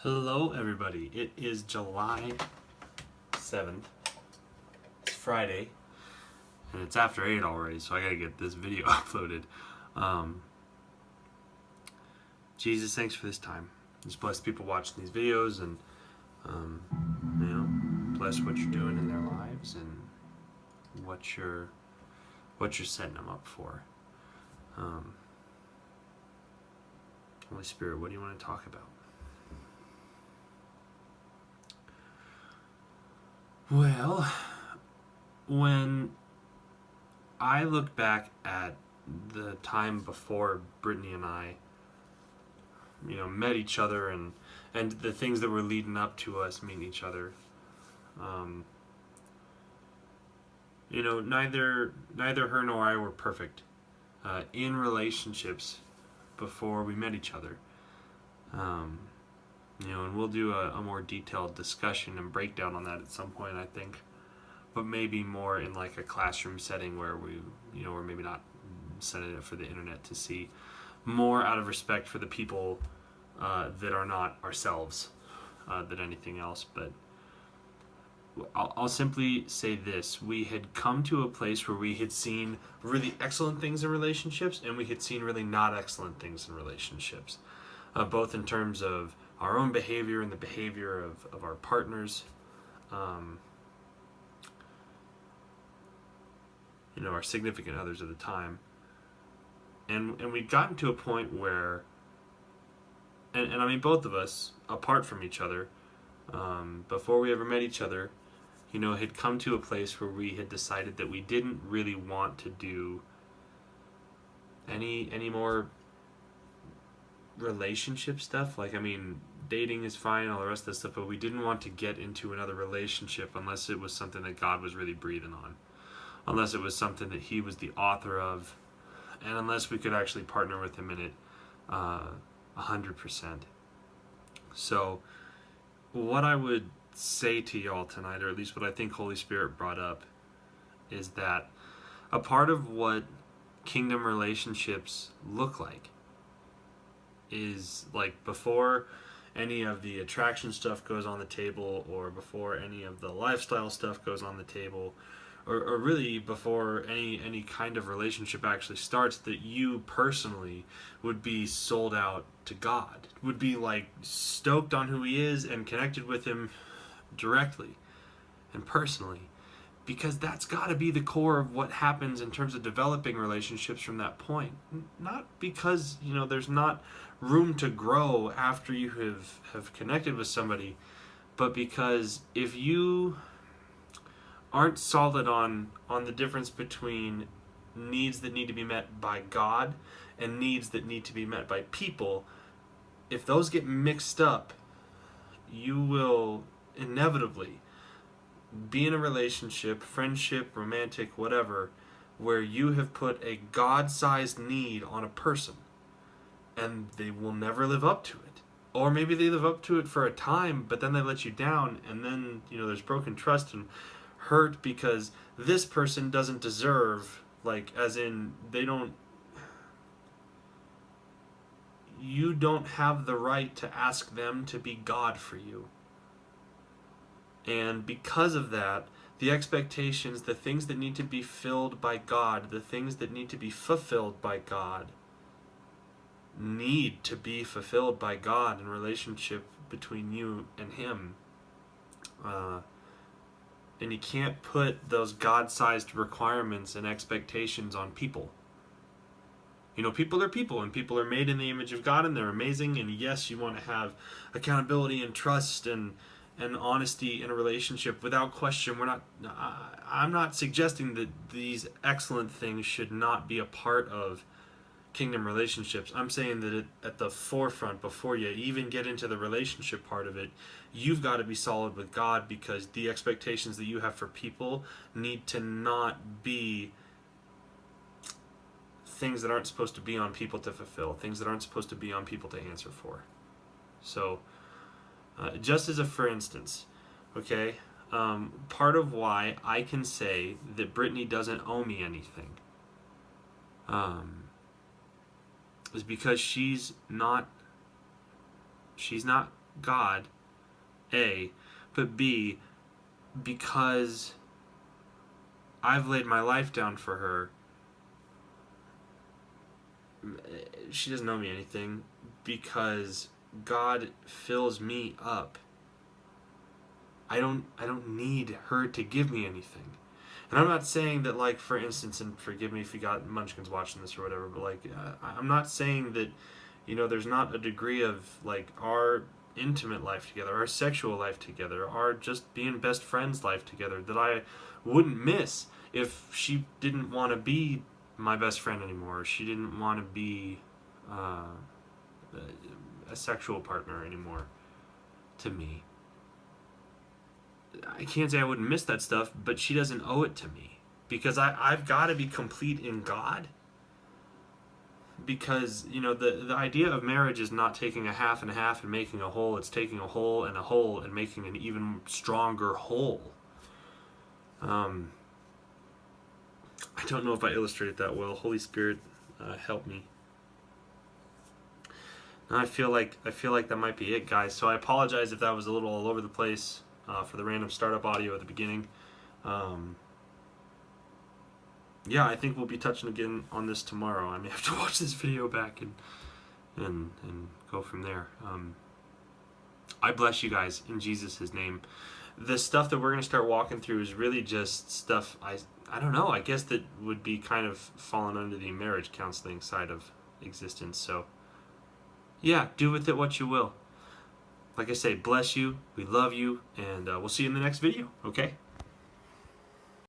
Hello everybody, it is July 7th, it's Friday, and it's after 8 already, so I gotta get this video uploaded. Jesus, thanks for this time. Just bless people watching these videos and, bless what you're doing in their lives and what you're setting them up for. Holy Spirit, what do you want to talk about? Well, when I look back at the time before Brittany and I, met each other and the things that were leading up to us meeting each other, neither her nor I were perfect in relationships before we met each other. And we'll do a more detailed discussion and breakdown on that at some point, I think. But maybe more in like a classroom setting where we're maybe not sending it for the internet to see. More out of respect for the people that are not ourselves than anything else. But I'll simply say this. We had come to a place where we had seen really excellent things in relationships and we had seen really not excellent things in relationships. Both in terms of our own behavior and the behavior of our partners, our significant others at the time. And we'd gotten to a point where, and I mean both of us, apart from each other, before we ever met each other, had come to a place where we had decided that we didn't really want to do any more relationship stuff. Dating is fine, all the rest of that stuff, but we didn't want to get into another relationship unless it was something that God was really breathing on, unless it was something that He was the author of, and unless we could actually partner with Him in it 100%. So what I would say to y'all tonight, or at least what I think Holy Spirit brought up, is that a part of what kingdom relationships look like is like before any of the attraction stuff goes on the table, or before any of the lifestyle stuff goes on the table, or really before any kind of relationship actually starts, that you personally would be sold out to God, would be like stoked on who He is and connected with Him directly and personally, because that's got to be the core of what happens in terms of developing relationships from that point. Not because there's not room to grow after you have connected with somebody, but because if you aren't solid on the difference between needs that need to be met by God and needs that need to be met by people, if those get mixed up, you will inevitably be in a relationship, friendship, romantic, whatever, where you have put a God-sized need on a person and they will never live up to it. Or maybe they live up to it for a time, but then they let you down, and then there's broken trust and hurt because this person doesn't deserve, you don't have the right to ask them to be God for you. And because of that, the expectations, the things that need to be filled by God, the things that need to be fulfilled by God, need to be fulfilled by God in relationship between you and Him. And you can't put those God-sized requirements and expectations on people. People are people, and people are made in the image of God, and they're amazing, and yes, you want to have accountability and trust and honesty in a relationship without question. I'm not suggesting that these excellent things should not be a part of kingdom relationships. I'm saying that at the forefront, before you even get into the relationship part of it, you've got to be solid with God, because the expectations that you have for people need to not be things that aren't supposed to be on people to fulfill, things that aren't supposed to be on people to answer for. So just as a for instance, okay, part of why I can say that Brittany doesn't owe me anything is because she's not God, A, but B, because I've laid my life down for her. She doesn't owe me anything because God fills me up. I don't need her to give me anything. And I'm not saying that, like, for instance, and forgive me if you got munchkins watching this or whatever, but like, I'm not saying that, there's not a degree of, like, our intimate life together, our sexual life together, our just being best friends life together that I wouldn't miss if she didn't want to be my best friend anymore. She didn't want to be a sexual partner anymore to me. I can't say I wouldn't miss that stuff, but she doesn't owe it to me because I've got to be complete in God. Because the idea of marriage is not taking a half and a half and making a whole. It's taking a whole and making an even stronger whole. I don't know if I illustrated that well. Holy Spirit, help me. And I feel like that might be it, guys. So I apologize if that was a little all over the place for the random startup audio at the beginning. Yeah, I think we'll be touching again on this tomorrow. I may have to watch this video back and go from there. I bless you guys in Jesus' name. The stuff that we're going to start walking through is really just stuff I don't know. I guess that would be kind of falling under the marriage counseling side of existence. So yeah, do with it what you will. Like I say, bless you. We love you, and we'll see you in the next video. Okay.